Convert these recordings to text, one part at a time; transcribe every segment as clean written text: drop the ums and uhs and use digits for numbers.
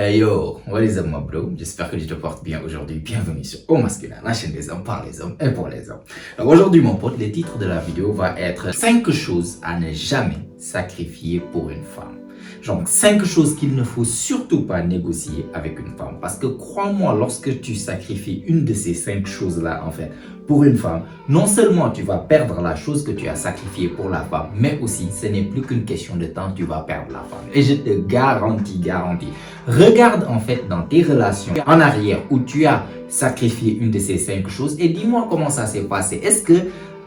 Hey yo, what is up my bro? J'espère que tu te portes bien aujourd'hui. Bienvenue sur Au Masculin, la chaîne des hommes par les hommes et pour les hommes. Alors aujourd'hui mon pote, le titre de la vidéo va être 5 choses à ne jamais sacrifier pour une femme. Genre 5 choses qu'il ne faut surtout pas négocier avec une femme. Parce que crois-moi, lorsque tu sacrifies une de ces 5 choses-là en fait pour une femme, non seulement tu vas perdre la chose que tu as sacrifiée pour la femme, mais aussi ce n'est plus qu'une question de temps, tu vas perdre la femme. Et je te garantis, regarde en fait dans tes relations en arrière où tu as sacrifié une de ces 5 choses et dis-moi comment ça s'est passé. Est-ce que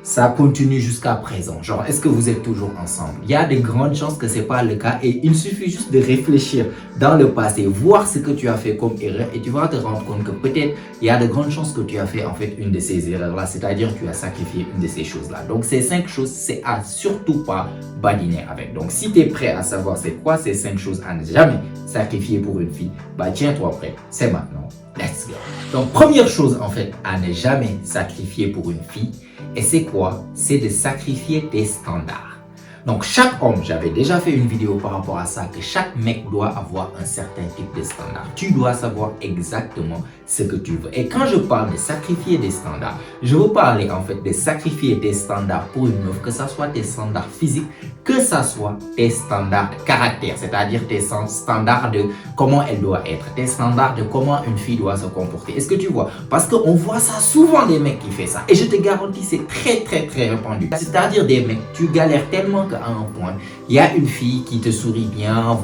ça continue jusqu'à présent? Genre, est-ce que vous êtes toujours ensemble? Il y a de grandes chances que ce n'est pas le cas et il suffit juste de réfléchir dans le passé, voir ce que tu as fait comme erreur et tu vas te rendre compte que peut-être il y a de grandes chances que tu as fait en fait une de ces erreurs-là, c'est-à-dire que tu as sacrifié une de ces choses-là. Donc, ces 5 choses, c'est à surtout pas badiner avec. Donc, si tu es prêt à savoir c'est quoi ces 5 choses à ne jamais sacrifier pour une fille, bah tiens-toi prêt, c'est maintenant. Let's go. Donc, première chose en fait à ne jamais sacrifier pour une fille, et c'est quoi? C'est de sacrifier tes standards. Donc chaque homme, j'avais déjà fait une vidéo par rapport à ça, que chaque mec doit avoir un certain type de standard. Tu dois savoir exactement ce que tu veux. Et quand je parle de sacrifier des standards, je veux parler en fait de sacrifier tes standards pour une meuf, que ce soit tes standards physiques, que ce soit tes standards de caractère, c'est-à-dire tes standards de comment elle doit être, tes standards de comment une fille doit se comporter. Est-ce que tu vois? Parce qu'on voit ça souvent des mecs qui font ça. Et je te garantis, c'est très répandu. C'est-à-dire des mecs, tu galères tellement qu'à un point, il y a une fille qui te sourit bien,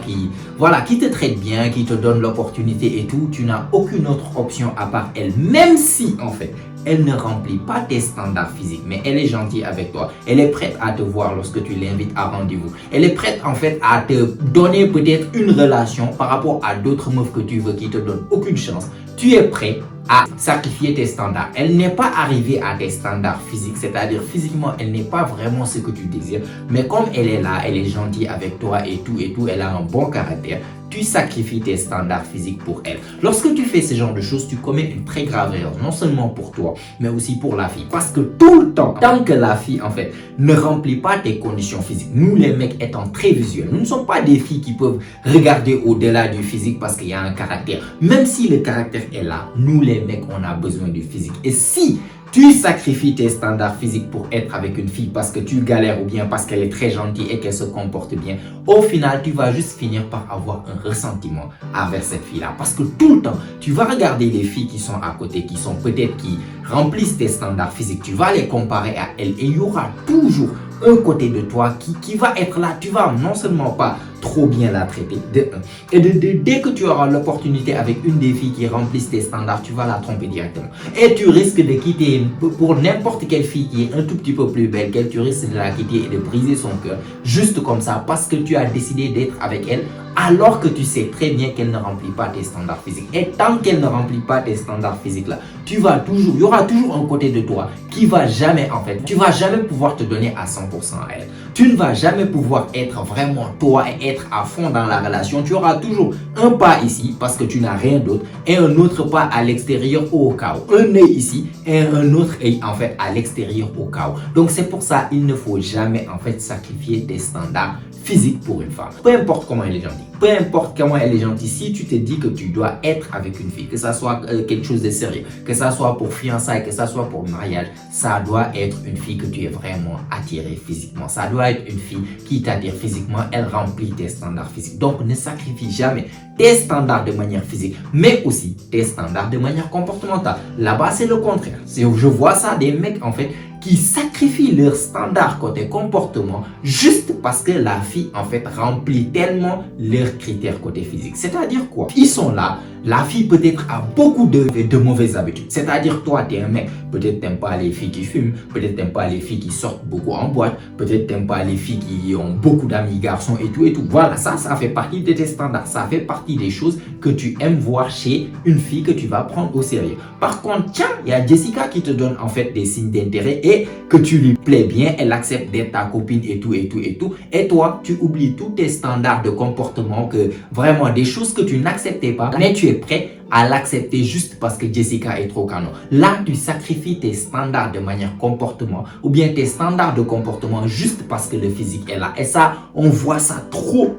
qui te traite bien, qui te donne l'opportunité et tout. Tu n'as aucune autre option à part elle, même si en fait elle ne remplit pas tes standards physiques, mais elle est gentille avec toi. Elle est prête à te voir lorsque tu l'invites à rendez-vous. Elle est prête en fait à te donner peut-être une relation par rapport à d'autres meufs que tu veux qui te donnent aucune chance. Tu es prêt à sacrifier tes standards. Elle n'est pas arrivée à tes standards physiques, c'est-à-dire physiquement, elle n'est pas vraiment ce que tu désires. Mais comme elle est là, elle est gentille avec toi et tout, elle a un bon caractère, tu sacrifies tes standards physiques pour elle. Lorsque tu fais ce genre de choses, tu commets une très grave erreur, non seulement pour toi, mais aussi pour la fille. Parce que tout le temps, tant que la fille, en fait, ne remplit pas tes conditions physiques, nous les mecs étant très visuels, nous ne sommes pas des filles qui peuvent regarder au-delà du physique parce qu'il y a un caractère. Même si le caractère est là, nous les mecs, on a besoin du physique. Et si tu sacrifies tes standards physiques pour être avec une fille parce que tu galères ou bien parce qu'elle est très gentille et qu'elle se comporte bien, au final, tu vas juste finir par avoir un ressentiment envers cette fille-là. Parce que tout le temps, tu vas regarder les filles qui sont à côté, qui remplissent tes standards physiques, tu vas les comparer à elles et il y aura toujours un côté de toi qui va être là. Tu vas non seulement pas trop bien la traiter, dès que tu auras l'opportunité avec une des filles qui remplissent tes standards, tu vas la tromper directement. Et tu risques de quitter pour n'importe quelle fille qui est un tout petit peu plus belle qu'elle, tu risques de la quitter et de briser son cœur, juste comme ça, parce que tu as décidé d'être avec elle, alors que tu sais très bien qu'elle ne remplit pas tes standards physiques. Et tant qu'elle ne remplit pas tes standards physiques là, il y aura toujours un côté de toi qui va jamais tu vas jamais pouvoir te donner à 100% à elle. Tu ne vas jamais pouvoir être vraiment toi et être à fond dans la relation. Tu auras toujours un pas ici parce que tu n'as rien d'autre et un autre pas à l'extérieur au cas où. Un œil ici et un autre œil en fait à l'extérieur au cas où. Donc c'est pour ça il ne faut jamais en fait sacrifier tes standards physiques pour une femme. Peu importe comment elle est gentille, peu importe comment elle est gentille, si tu te dis que tu dois être avec une fille, que ça soit quelque chose de sérieux, que ça soit pour fiançailles, que ça soit pour mariage, ça doit être une fille que tu es vraiment attiré physiquement. Ça doit être une fille qui t'attire physiquement, elle remplit tes standards physiques. Donc ne sacrifie jamais tes standards de manière physique, mais aussi tes standards de manière comportementale. Là-bas, c'est le contraire. Je vois ça des mecs en fait qui sacrifient leurs standards côté comportement juste parce que la fille en fait remplit tellement leurs critères côté physique. C'est-à-dire quoi? Ils sont là, la fille peut-être a beaucoup de mauvaises habitudes. C'est-à-dire toi, tu es un mec, peut-être t'aimes pas les filles qui fument, peut-être t'aimes pas les filles qui sortent beaucoup en boîte, peut-être t'aimes pas les filles qui ont beaucoup d'amis garçons et tout. Voilà, ça fait partie de tes standards, ça fait partie des choses que tu aimes voir chez une fille que tu vas prendre au sérieux. Par contre, tiens, il y a Jessica qui te donne en fait des signes d'intérêt et que tu lui plais bien, elle accepte d'être ta copine et tout. Et toi, tu oublies tous tes standards de comportement, que vraiment des choses que tu n'acceptais pas, mais tu es prêt à l'accepter juste parce que Jessica est trop canon. Là, tu sacrifies tes standards de manière comportement ou bien tes standards de comportement juste parce que le physique est là. Et ça, on voit ça trop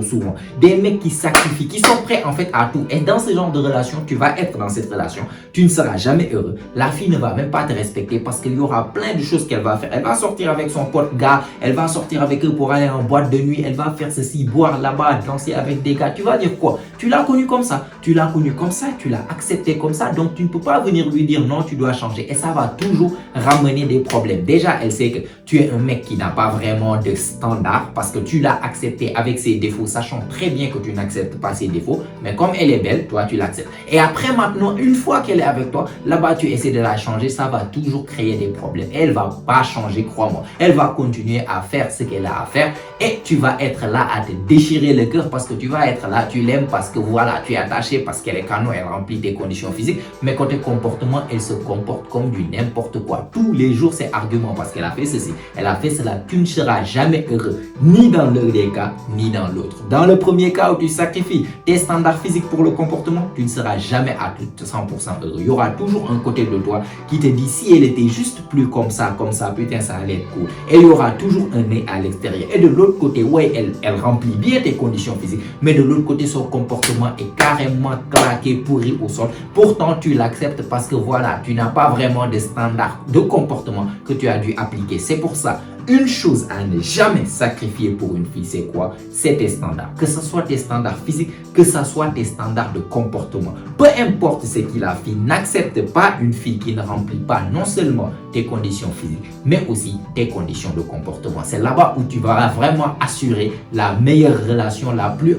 souvent. Des mecs qui sacrifient, qui sont prêts en fait à tout. Et dans ce genre de relation, tu vas être dans cette relation, tu ne seras jamais heureux. La fille ne va même pas te respecter parce qu'il y aura plein de choses qu'elle va faire. Elle va sortir avec son pote gars, elle va sortir avec eux pour aller en boîte de nuit, elle va faire ceci, boire là-bas, danser avec des gars. Tu vas dire quoi? Tu l'as connu comme ça, tu l'as connu comme ça, tu l'as accepté comme ça, donc tu ne peux pas venir lui dire non, tu dois changer. Et ça va toujours ramener des problèmes. Déjà, elle sait que tu es un mec qui n'a pas vraiment de standard parce que tu l'as accepté avec ses défauts, sachant très bien que tu n'acceptes pas ses défauts. Mais comme elle est belle, toi, tu l'acceptes. Et après, maintenant, une fois qu'elle est avec toi, là-bas, tu essaies de la changer, ça va toujours créer des problèmes. Elle ne va pas changer, crois-moi. Elle va continuer à faire ce qu'elle a à faire et tu vas être là à te déchirer le cœur parce que tu vas être là, tu l'aimes parce que voilà, tu es attaché parce qu'elle est canon, elle remplit tes conditions physiques. Mais côté comportement, elle se comporte comme du n'importe quoi. Tous les jours, c'est argument parce qu'elle a fait ceci, elle a fait cela. Tu ne seras jamais heureux, ni dans l'un des cas, ni dans l'autre. Dans le premier cas où tu sacrifies tes standards physiques pour le comportement, tu ne seras jamais à 100% heureux. Il y aura toujours un côté de toi qui te dit si elle était juste plus comme ça, putain, ça allait être cool. Et il y aura toujours un nez à l'extérieur. Et de l'autre côté, ouais, elle remplit bien tes conditions physiques, mais de l'autre côté, son comportement est carrément claqué, pourri au sol. Pourtant, tu l'acceptes parce que voilà, tu n'as pas vraiment de standards de comportement que tu as dû appliquer. C'est pour ça, une chose à ne jamais sacrifier pour une fille, c'est quoi? C'est tes standards. Que ce soit tes standards physiques, que ce soit tes standards de comportement. Peu importe ce qu'il a fait, n'accepte pas une fille qui ne remplit pas non seulement tes conditions physiques, mais aussi tes conditions de comportement. C'est là-bas où tu vas vraiment assurer la meilleure relation, la plus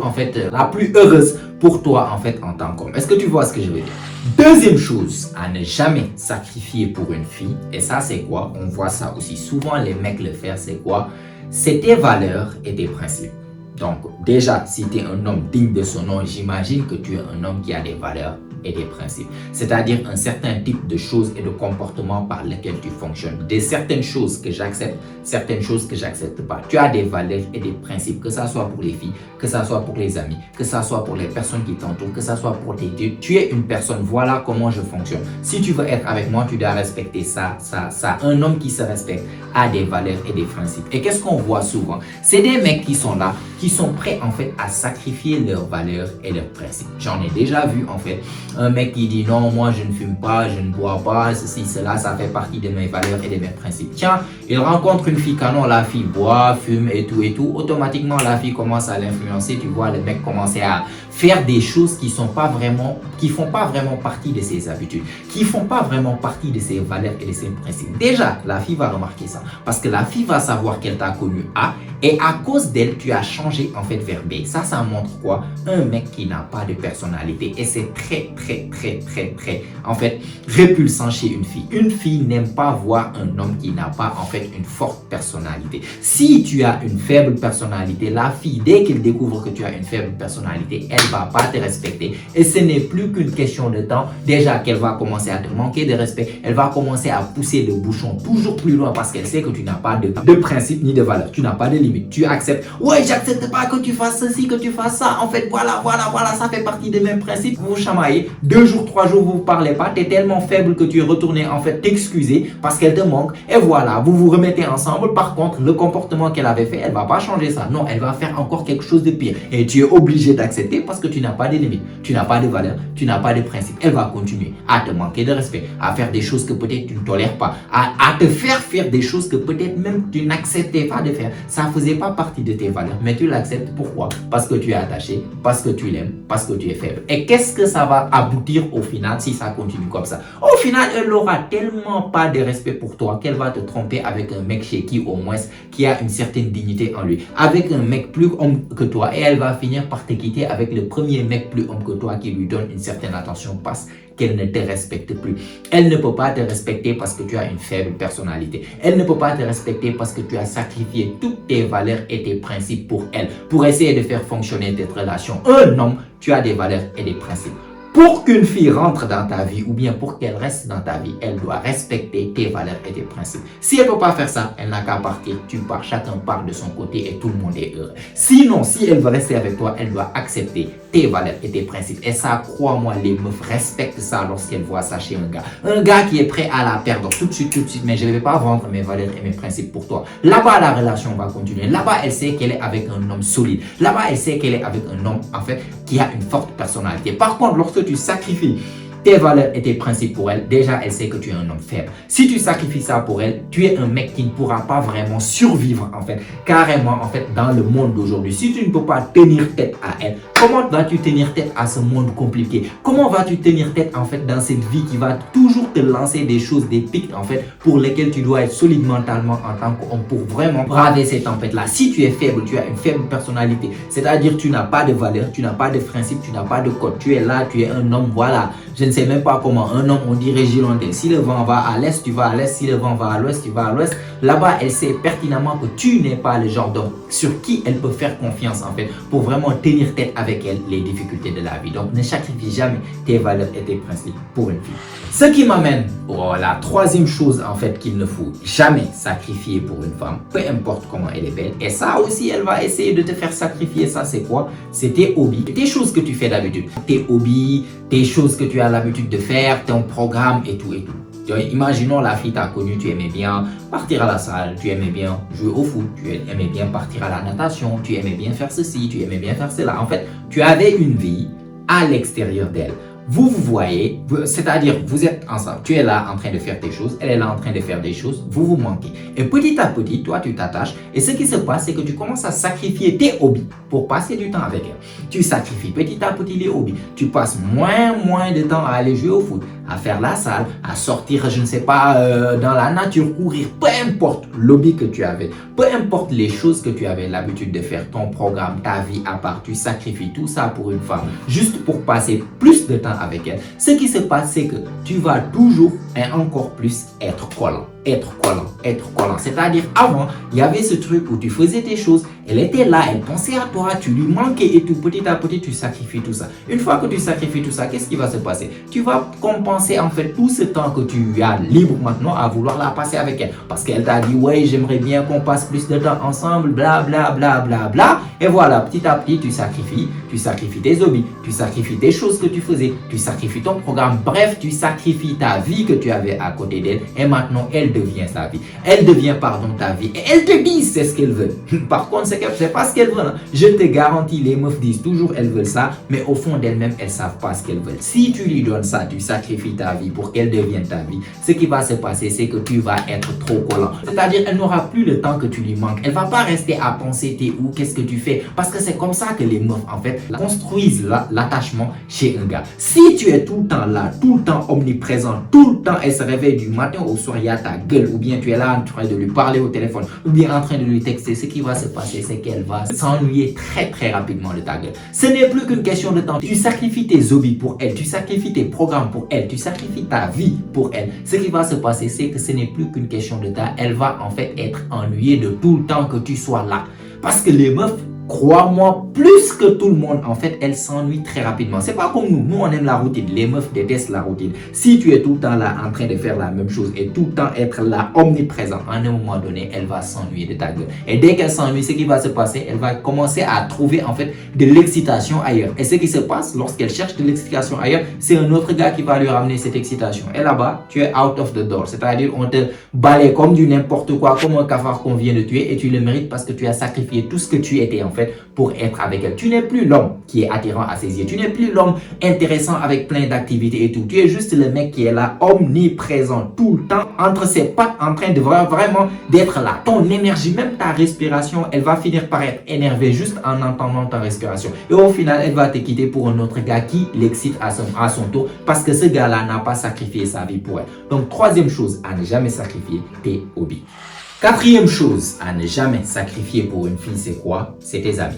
heureuse pour toi en tant qu'homme. Est-ce que tu vois ce que je veux dire? Deuxième chose à ne jamais sacrifier pour une fille, et ça c'est quoi? On voit ça aussi souvent les mecs le faire, c'est quoi? C'est tes valeurs et tes principes. Donc déjà, si tu es un homme digne de son nom, j'imagine que tu es un homme qui a des valeurs et des principes. C'est-à-dire un certain type de choses et de comportements par lesquels tu fonctionnes. Des certaines choses que j'accepte, certaines choses que j'accepte pas. Tu as des valeurs et des principes, que ça soit pour les filles, que ça soit pour les amis, que ça soit pour les personnes qui t'entourent, que ça soit pour tes dieux. Tu es une personne, voilà comment je fonctionne. Si tu veux être avec moi, tu dois respecter ça. Un homme qui se respecte a des valeurs et des principes. Et qu'est-ce qu'on voit souvent? C'est des mecs qui sont là, qui sont prêts en fait à sacrifier leurs valeurs et leurs principes. J'en ai déjà vu en fait un mec qui dit non, moi je ne fume pas, je ne bois pas, ceci, cela, ça fait partie de mes valeurs et de mes principes. Tiens, il rencontre une fille canon, la fille boit, fume et tout, automatiquement la fille commence à l'influencer, tu vois le mec commencer à faire des choses qui font pas vraiment partie de ses habitudes, qui font pas vraiment partie de ses valeurs et de ses principes. Déjà, la fille va remarquer ça, parce que la fille va savoir qu'elle t'a connu A, et à cause d'elle, tu as changé en fait vers B. Ça montre quoi? Un mec qui n'a pas de personnalité, et c'est très en fait répulsant chez une fille. Une fille n'aime pas voir un homme qui n'a pas en fait une forte personnalité. Si tu as une faible personnalité, la fille, dès qu'elle découvre que tu as une faible personnalité, elle va pas te respecter, et ce n'est plus qu'une question de temps déjà qu'elle va commencer à te manquer de respect. Elle va commencer à pousser le bouchon toujours plus loin parce qu'elle sait que tu n'as pas de principe ni de valeur, tu n'as pas de limite, tu acceptes. Ouais, j'accepte pas que tu fasses ceci, que tu fasses ça, en fait voilà, ça fait partie des mêmes principes. Vous chamaillez, 2 jours, 3 jours, vous ne parlez pas, tu es tellement faible que tu es retourné en fait t'excuser parce qu'elle te manque, et voilà, vous vous remettez ensemble. Par contre, le comportement qu'elle avait fait, elle va pas changer ça, non, elle va faire encore quelque chose de pire, et tu es obligé d'accepter parce que tu n'as pas de limites, tu n'as pas de valeur, tu n'as pas de principe. Elle va continuer à te manquer de respect, à faire des choses que peut-être tu ne tolères pas, à te faire des choses que peut-être même tu n'acceptais pas de faire. Ça ne faisait pas partie de tes valeurs, mais tu l'acceptes. Pourquoi? Parce que tu es attaché, parce que tu l'aimes, parce que tu es faible. Et qu'est-ce que ça va aboutir au final si ça continue comme ça? Au final, elle n'aura tellement pas de respect pour toi qu'elle va te tromper avec un mec chez qui au moins qui a une certaine dignité en lui, avec un mec plus homme que toi, et elle va finir par te quitter avec le premier mec plus homme que toi qui lui donne une certaine attention parce qu'elle ne te respecte plus. Elle ne peut pas te respecter parce que tu as une faible personnalité. Elle ne peut pas te respecter parce que tu as sacrifié toutes tes valeurs et tes principes pour elle, pour essayer de faire fonctionner cette relation. Un homme, tu as des valeurs et des principes. Pour qu'une fille rentre dans ta vie ou bien pour qu'elle reste dans ta vie, elle doit respecter tes valeurs et tes principes. Si elle ne peut pas faire ça, elle n'a qu'à partir, tu pars, chacun part de son côté et tout le monde est heureux. Sinon, si elle veut rester avec toi, elle doit accepter tes valeurs et tes principes. Et ça, crois-moi, les meufs respectent ça lorsqu'elles voient ça chez un gars. Un gars qui est prêt à la perdre tout de suite, mais je ne vais pas vendre mes valeurs et mes principes pour toi. Là-bas, la relation va continuer. Là-bas, elle sait qu'elle est avec un homme solide. Là-bas, elle sait qu'elle est avec un homme, en fait, qui a une forte personnalité. Par contre, lorsque tu sacrifies tes valeurs et tes principes pour elle, déjà elle sait que tu es un homme faible. Si tu sacrifies ça pour elle, tu es un mec qui ne pourra pas vraiment survivre en fait, carrément en fait dans le monde d'aujourd'hui. Si tu ne peux pas tenir tête à elle, comment vas-tu tenir tête à ce monde compliqué? Comment vas-tu tenir tête en fait dans cette vie qui va toujours te lancer des choses, des pics en fait pour lesquels tu dois être solide mentalement en tant qu'homme pour vraiment braver ces tempêtes là. Si tu es faible, tu as une faible personnalité, c'est-à-dire tu n'as pas de valeurs, tu n'as pas de principes, tu n'as pas de code, tu es là, tu es un homme, voilà. Je ne sais même pas comment un homme, on dirait girondin. Si le vent va à l'est, tu vas à l'est. Si le vent va à l'ouest, tu vas à l'ouest. Là-bas, elle sait pertinemment que tu n'es pas le genre d'homme sur qui elle peut faire confiance en fait pour vraiment tenir tête avec elle les difficultés de la vie. Donc, ne sacrifie jamais tes valeurs et tes principes pour une fille. Ce qui m'amène à la troisième chose en fait qu'il ne faut jamais sacrifier pour une femme, peu importe comment elle est belle. Et ça aussi, elle va essayer de te faire sacrifier. Ça, c'est quoi? C'est tes hobbies, tes choses que tu fais d'habitude. Tes hobbies, tes choses que tu as l'habitude de faire, ton programme et tout et tout. Imaginons la fille t'a connue, tu aimais bien partir à la salle, tu aimais bien jouer au foot, tu aimais bien partir à la natation, tu aimais bien faire ceci, tu aimais bien faire cela. En fait, tu avais une vie à l'extérieur d'elle. Vous voyez, c'est-à-dire vous êtes ensemble, tu es là en train de faire tes choses, elle est là en train de faire des choses, vous vous manquez. Et petit à petit, toi tu t'attaches et ce qui se passe c'est que tu commences à sacrifier tes hobbies pour passer du temps avec elle. Tu sacrifies petit à petit les hobbies, tu passes moins de temps à aller jouer au foot, à faire la salle, à sortir, je ne sais pas, dans la nature, courir, peu importe l'hobby que tu avais, peu importe les choses que tu avais l'habitude de faire, ton programme, ta vie à part, tu sacrifies tout ça pour une femme, juste pour passer plus de temps avec elle. Ce qui se passe, c'est que tu vas toujours et encore plus être collant. C'est-à-dire, avant, il y avait ce truc où tu faisais tes choses, elle était là, elle pensait à toi, tu lui manquais et tout. Petit à petit, tu sacrifies tout ça. Une fois que tu sacrifies tout ça, qu'est-ce qui va se passer? Tu vas compenser en fait tout ce temps que tu as libre maintenant à vouloir la passer avec elle. Parce qu'elle t'a dit, ouais, j'aimerais bien qu'on passe plus de temps ensemble, bla bla bla bla bla. Et voilà, petit à petit, tu sacrifies tes hobbies, tu sacrifies tes choses que tu faisais, tu sacrifies ton programme. Bref, tu sacrifies ta vie que tu avais à côté d'elle et maintenant, elle devient sa vie. Elle devient, ta vie. Et elle te dit c'est ce qu'elle veut. Par contre, c'est pas ce qu'elle veut. Hein. Je te garantis, les meufs disent toujours elles veulent ça, mais au fond d'elles-mêmes, elles savent pas ce qu'elles veulent. Si tu lui donnes ça, tu sacrifies ta vie pour qu'elle devienne ta vie. Ce qui va se passer, c'est que tu vas être trop collant. C'est-à-dire, elle n'aura plus le temps que tu lui manques. Elle va pas rester à penser t'es où, qu'est-ce que tu fais. Parce que c'est comme ça que les meufs, en fait, construisent l'attachement chez un gars. Si tu es tout le temps là, tout le temps omniprésent, tout le temps, elle se réveille du matin au soir, il y a ta gueule, ou bien tu es là en train de lui parler au téléphone, ou bien en train de lui texter, ce qui va se passer, c'est qu'elle va s'ennuyer très rapidement de ta gueule. Ce n'est plus qu'une question de temps. Tu sacrifies tes hobbies pour elle, tu sacrifies tes programmes pour elle, tu sacrifies ta vie pour elle. Ce qui va se passer, c'est que ce n'est plus qu'une question de temps. Elle va en fait être ennuyée de tout le temps que tu sois là. Parce que les meufs, crois-moi, plus que tout le monde, en fait, elle s'ennuie très rapidement. C'est pas comme nous. Nous, on aime la routine. Les meufs détestent la routine. Si tu es tout le temps là, en train de faire la même chose et tout le temps être là, omniprésent, à un moment donné, elle va s'ennuyer de ta gueule. Et dès qu'elle s'ennuie, ce qui va se passer, elle va commencer à trouver, en fait, de l'excitation ailleurs. Et ce qui se passe, lorsqu'elle cherche de l'excitation ailleurs, c'est un autre gars qui va lui ramener cette excitation. Et là-bas, tu es out of the door. C'est-à-dire, on te balaye comme du n'importe quoi, comme un cafard qu'on vient de tuer et tu le mérites parce que tu as sacrifié tout ce que tu étais, en fait, pour être avec elle. Tu n'es plus l'homme qui est attirant à ses yeux. Tu n'es plus l'homme intéressant avec plein d'activités et tout. Tu es juste le mec qui est là, omniprésent, tout le temps, entre ses pattes, en train de vraiment d'être là. Ton énergie, même ta respiration, elle va finir par être énervée juste en entendant ta respiration. Et au final, elle va te quitter pour un autre gars qui l'excite à son tour parce que ce gars-là n'a pas sacrifié sa vie pour elle. Donc, troisième chose à ne jamais sacrifier, tes hobbies. Quatrième chose à ne jamais sacrifier pour une fille, c'est quoi? C'est tes amis.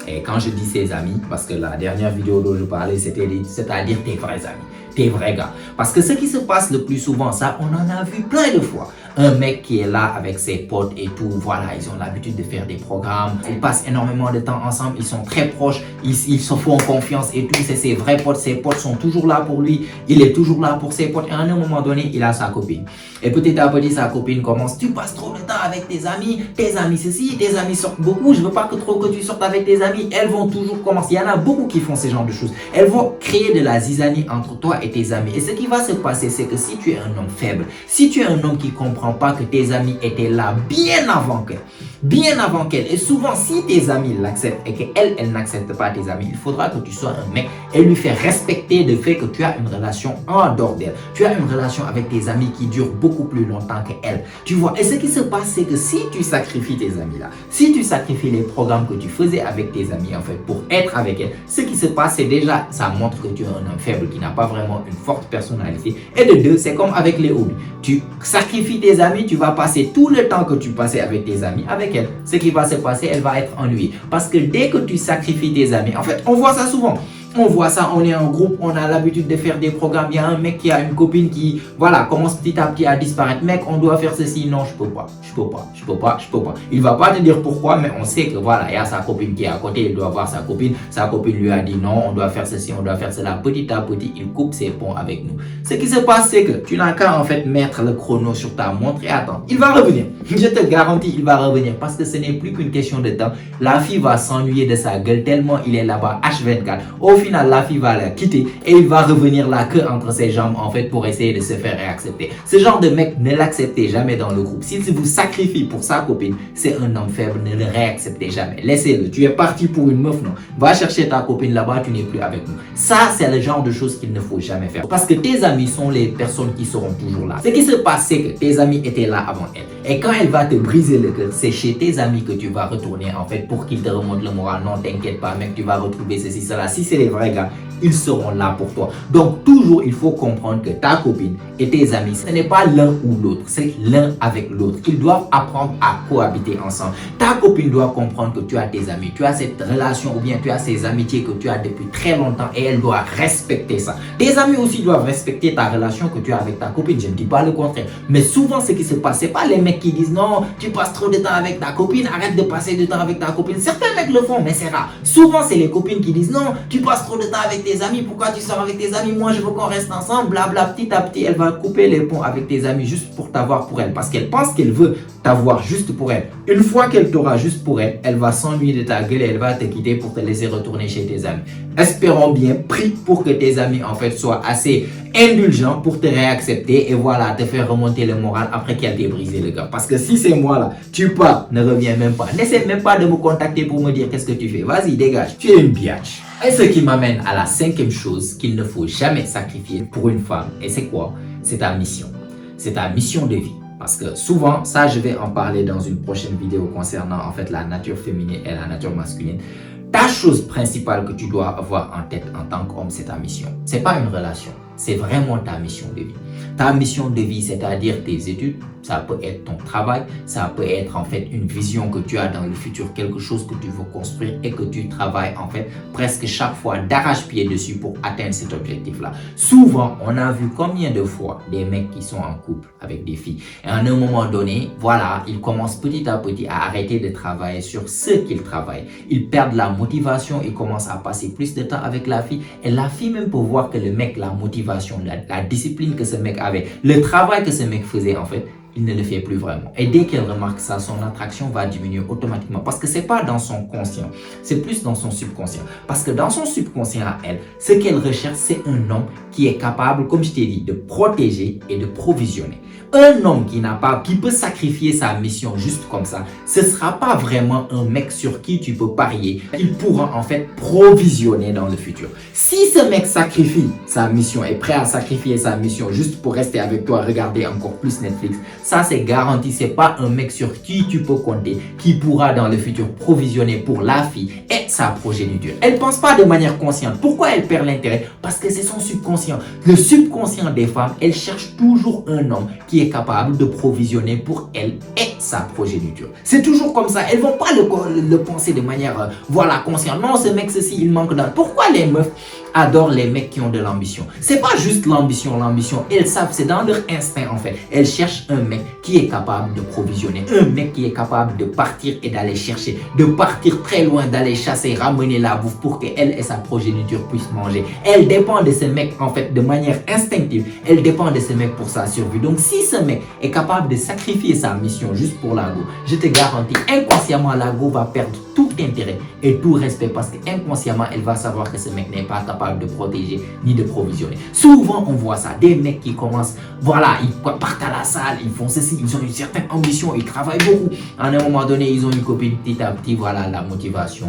Et quand je dis ses amis, parce que la dernière vidéo dont je parlais, c'est-à-dire tes vrais amis, tes vrais gars. Parce que ce qui se passe le plus souvent, ça, on en a vu plein de fois. Un mec qui est là avec ses potes et tout, voilà, ils ont l'habitude de faire des programmes, ils passent énormément de temps ensemble, ils sont très proches, ils se font confiance et tout, c'est ses vrais potes, ses potes sont toujours là pour lui, il est toujours là pour ses potes et à un moment donné, il a sa copine. Et petit à petit, sa copine commence, tu passes trop de temps avec tes amis ceci, tes amis sortent beaucoup, je veux pas que tu sortes avec tes amis, elles vont toujours commencer, il y en a beaucoup qui font ce genre de choses, elles vont créer de la zizanie entre toi et tes amis. Et ce qui va se passer, c'est que si tu es un homme faible, si tu es un homme qui comprend pas que tes amis étaient là bien avant qu'elle, et souvent si tes amis l'acceptent et qu'elle n'accepte pas tes amis, il faudra que tu sois un mec et lui faire respecter le fait que tu as une relation en dehors d'elle, tu as une relation avec tes amis qui dure beaucoup plus longtemps qu'elle, tu vois. Et ce qui se passe, c'est que si tu sacrifies tes amis là, si tu sacrifies les programmes que tu faisais avec tes amis en fait pour être avec elle, ce qui se passe, c'est déjà, ça montre que tu es un homme faible qui n'a pas vraiment une forte personnalité. Et de deux, c'est comme avec les hobbies, tu sacrifies tes amis, tu vas passer tout le temps que tu passais avec tes amis avec elle. Ce qui va se passer, elle va être ennuyée. Parce que dès que tu sacrifies tes amis, en fait, on voit ça souvent. On voit ça, on est en groupe, on a l'habitude de faire des programmes. Il y a un mec qui a une copine qui, voilà, commence petit à petit à disparaître. Mec, on doit faire ceci. Non, je peux pas. Il va pas te dire pourquoi, mais on sait que voilà, il y a sa copine qui est à côté, il doit voir sa copine. Sa copine lui a dit non, on doit faire ceci, on doit faire cela. Petit à petit, il coupe ses ponts avec nous. Ce qui se passe, c'est que tu n'as qu'à en fait mettre le chrono sur ta montre et attends. Il va revenir. Je te garantis, il va revenir parce que ce n'est plus qu'une question de temps. La fille va s'ennuyer de sa gueule tellement il est là-bas H24. Au final, la fille va la quitter et il va revenir la queue entre ses jambes en fait pour essayer de se faire réaccepter. Ce genre de mec, ne l'acceptez jamais dans le groupe. S'il vous sacrifie pour sa copine, c'est un homme faible, ne le réacceptez jamais. Laissez-le. Tu es parti pour une meuf, non? Va chercher ta copine là-bas, tu n'es plus avec nous. Ça, c'est le genre de choses qu'il ne faut jamais faire. Parce que tes amis sont les personnes qui seront toujours là. Ce qui se passe, c'est que tes amis étaient là avant elle. Et quand elle va te briser le cœur, c'est chez tes amis que tu vas retourner en fait pour qu'ils te remontent le moral. Non, t'inquiète pas, mec, tu vas retrouver ceci, cela. Si c'est les vrais gars, ils seront là pour toi. Donc toujours, il faut comprendre que ta copine et tes amis, ce n'est pas l'un ou l'autre, c'est l'un avec l'autre. Ils doivent apprendre à cohabiter ensemble. Ta copine doit comprendre que tu as tes amis, tu as cette relation ou bien tu as ces amitiés que tu as depuis très longtemps et elle doit respecter ça. Tes amis aussi doivent respecter ta relation que tu as avec ta copine. Je ne dis pas le contraire. Mais souvent, ce qui se passe, c'est pas les mecs qui disent non, tu passes trop de temps avec ta copine, arrête de passer du temps avec ta copine. Certains mecs le font, mais c'est rare. Souvent, c'est les copines qui disent non, tu passes trop de temps avec tes amis, pourquoi tu sors avec tes amis, moi je veux qu'on reste ensemble, blabla. Petit à petit, elle va couper les ponts avec tes amis juste pour t'avoir pour elle, parce qu'elle pense qu'elle veut t'avoir juste pour elle. Une fois qu'elle t'aura juste pour elle, elle va s'ennuyer de ta gueule et elle va te quitter pour te laisser retourner chez tes amis. Espérons bien, prie pour que tes amis en fait soient assez indulgents pour te réaccepter et voilà, te faire remonter le moral après qu'elle t'ait brisé le cœur. Parce que si c'est moi là, tu pars, ne reviens même pas. N'essaie même pas de me contacter pour me dire qu'est-ce que tu fais. Vas-y, dégage. Tu es une biatch. Et ce qui m'amène à la cinquième chose qu'il ne faut jamais sacrifier pour une femme. Et c'est quoi? C'est ta mission. C'est ta mission de vie. Parce que souvent, ça je vais en parler dans une prochaine vidéo concernant en fait la nature féminine et la nature masculine. Ta chose principale que tu dois avoir en tête en tant qu'homme, c'est ta mission. C'est pas une relation, c'est vraiment ta mission de vie. Ta mission de vie, c'est-à-dire tes études, ça peut être ton travail, ça peut être en fait une vision que tu as dans le futur, quelque chose que tu veux construire et que tu travailles en fait presque chaque fois d'arrache-pied dessus pour atteindre cet objectif-là. Souvent, on a vu combien de fois des mecs qui sont en couple avec des filles et à un moment donné, voilà, ils commencent petit à petit à arrêter de travailler sur ce qu'ils travaillent. Ils perdent la motivation, ils commencent à passer plus de temps avec la fille et la fille même peut voir que le mec, la motivation, la discipline que ce mec avait, le travail que ce mec faisait en fait, il ne le fait plus vraiment. Et dès qu'elle remarque ça, son attraction va diminuer automatiquement. Parce que c'est pas dans son conscient, c'est plus dans son subconscient. Parce que dans son subconscient à elle, ce qu'elle recherche, c'est un homme qui est capable, comme je t'ai dit, de protéger et de provisionner. Un homme qui peut sacrifier sa mission juste comme ça, ce sera pas vraiment un mec sur qui tu peux parier. Il pourra en fait provisionner dans le futur. Si ce mec sacrifie sa mission, est prêt à sacrifier sa mission juste pour rester avec toi, regarder encore plus Netflix, Ça, c'est garanti. C'est pas un mec sur qui tu peux compter, qui pourra dans le futur provisionner pour la fille et sa progéniture. Elle pense pas de manière consciente. Pourquoi elle perd l'intérêt? Parce que c'est son subconscient. Le subconscient des femmes, elles cherchent toujours un homme qui est capable de provisionner pour elle et sa progéniture. C'est toujours comme ça. Elles vont pas le penser de manière voilà consciente. Non, ce mec ceci, il manque d'un. Pourquoi les meufs adorent les mecs qui ont de l'ambition? C'est pas juste l'ambition. Elles savent, c'est dans leur instinct en fait. Elles cherchent un mec qui est capable de provisionner, un mec qui est capable de partir et d'aller chercher, de partir très loin, d'aller chasser, ramener la bouffe pour qu'elle et sa progéniture puissent manger. Elle dépend de ce mec en fait de manière instinctive. Elle dépend de ce mec pour sa survie. Donc si ce mec est capable de sacrifier sa mission juste pour la go, je te garantis, inconsciemment la go va perdre tout intérêt et tout respect parce que inconsciemment elle va savoir que ce mec n'est pas capable de protéger ni de provisionner. Souvent on voit ça, des mecs qui commencent, voilà, ils partent à la salle, ils font ceci, ils ont une certaine ambition, ils travaillent beaucoup. À un moment donné, ils ont une copine, petit à petit, voilà, la motivation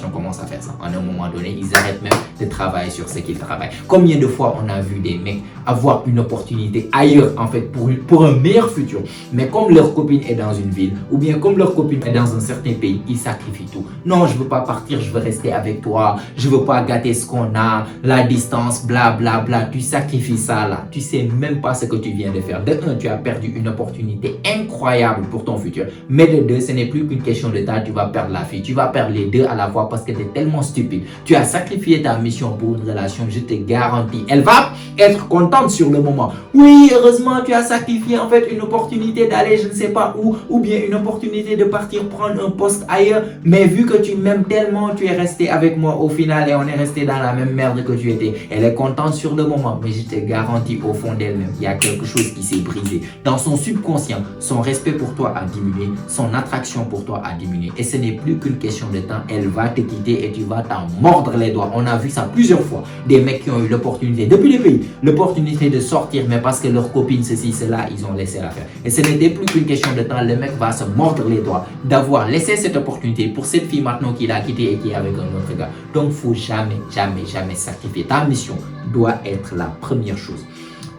commence à faire ça. À un moment donné, ils arrêtent même de travailler sur ce qu'ils travaillent. Combien de fois on a vu des mecs avoir une opportunité ailleurs en fait pour un meilleur futur, mais comme leur copine est dans une ville ou bien comme leur copine est dans un certain pays, ils sacrifient tout. Non, je veux pas partir, je veux rester avec toi, je veux pas gâter ce qu'on a, la distance, bla bla bla. Tu sacrifies ça là, tu sais même pas ce que tu viens de faire. De un, tu as perdu une opportunité incroyable pour ton futur, mais de deux, ce n'est plus qu'une question de temps, tu vas perdre la fille, tu vas perdre les deux à la fois parce que tu es tellement stupide. Tu as sacrifié ta mission pour une relation, je te garantis, elle va être contente sur le moment. Oui, heureusement, tu as sacrifié en fait une opportunité d'aller je ne sais pas où, ou bien une opportunité de partir prendre un poste ailleurs, mais vu que tu m'aimes tellement, tu es resté avec moi au final et on est resté dans la même merde que tu étais. Elle est contente sur le moment, mais je te garantis au fond d'elle-même, il y a quelque chose qui s'est brisé. Dans son subconscient, son respect pour toi a diminué, son attraction pour toi a diminué et ce n'est plus qu'une question de temps, elle va te quitter et tu vas t'en mordre les doigts. On a vu ça plusieurs fois, des mecs qui ont eu l'opportunité, depuis les pays, l'opportunité de sortir, mais parce que leur copine ceci, cela, ils ont laissé la faire. Et ce n'était plus qu'une question de temps, le mec va se mordre les doigts d'avoir laissé cette opportunité pour cette fille maintenant qu'il a quittée et qui est avec un autre gars. Donc, faut jamais sacrifier. Ta mission doit être la première chose.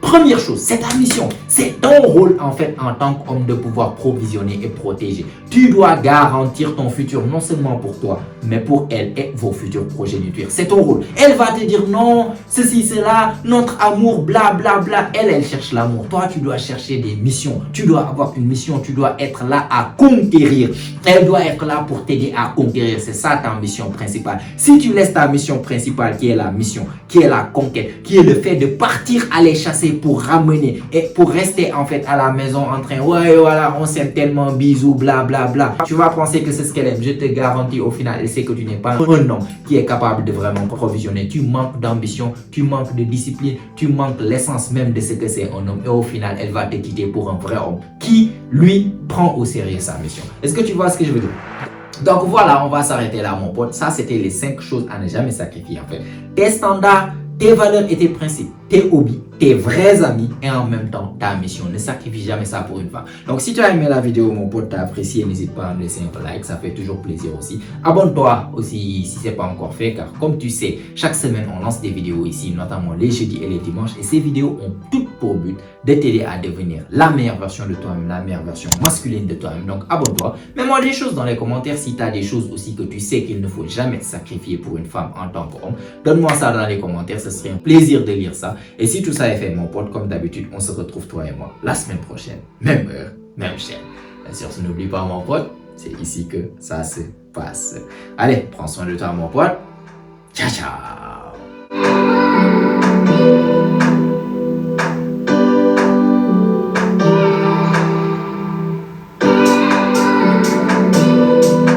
Première chose, c'est ta mission, c'est ton rôle en fait en tant qu'homme de pouvoir provisionner et protéger. Tu dois garantir ton futur non seulement pour toi, mais pour elle et vos futures progénitures. C'est ton rôle. Elle va te dire non, ceci, cela, notre amour, bla bla bla. Elle cherche l'amour. Toi, tu dois chercher des missions. Tu dois avoir une mission, tu dois être là à conquérir. Elle doit être là pour t'aider à conquérir. C'est ça ta mission principale. Si tu laisses ta mission principale qui est la mission, qui est la conquête, qui est le fait de partir aller chasser pour ramener et pour rester en fait à la maison en train ouais voilà on s'aime tellement bisous bla bla bla, tu vas penser que c'est ce qu'elle aime. Je te garantis au final elle sait que tu n'es pas un homme qui est capable de vraiment provisionner. Tu manques d'ambition, tu manques de discipline, tu manques l'essence même de ce que c'est un homme et au final elle va te quitter pour un vrai homme qui lui prend au sérieux sa mission. Est-ce que tu vois ce que je veux dire? Donc voilà, on va s'arrêter là mon pote. Ça c'était les 5 choses à ne jamais sacrifier en fait. Tes standards, tes valeurs et tes principes, tes hobbies, tes vrais amis et en même temps ta mission. Ne sacrifie jamais ça pour une femme. Donc si tu as aimé la vidéo mon pote, t'as apprécié, n'hésite pas à me laisser un like, ça fait toujours plaisir aussi. Abonne-toi aussi si ce n'est pas encore fait car comme tu sais, chaque semaine on lance des vidéos ici, notamment les jeudis et les dimanches et ces vidéos ont toutes pour but de t'aider à devenir la meilleure version de toi-même, la meilleure version masculine de toi-même. Donc abonne-toi, mets-moi des choses dans les commentaires si tu as des choses aussi que tu sais qu'il ne faut jamais sacrifier pour une femme en tant qu'homme. Donne-moi ça dans les commentaires, ce serait un plaisir de lire ça. Et si tout ça est fait mon pote, comme d'habitude, on se retrouve toi et moi la semaine prochaine, même heure, même chaîne. Bien sûr, n'oublie pas mon pote, c'est ici que ça se passe. Allez, prends soin de toi mon pote. Ciao ciao.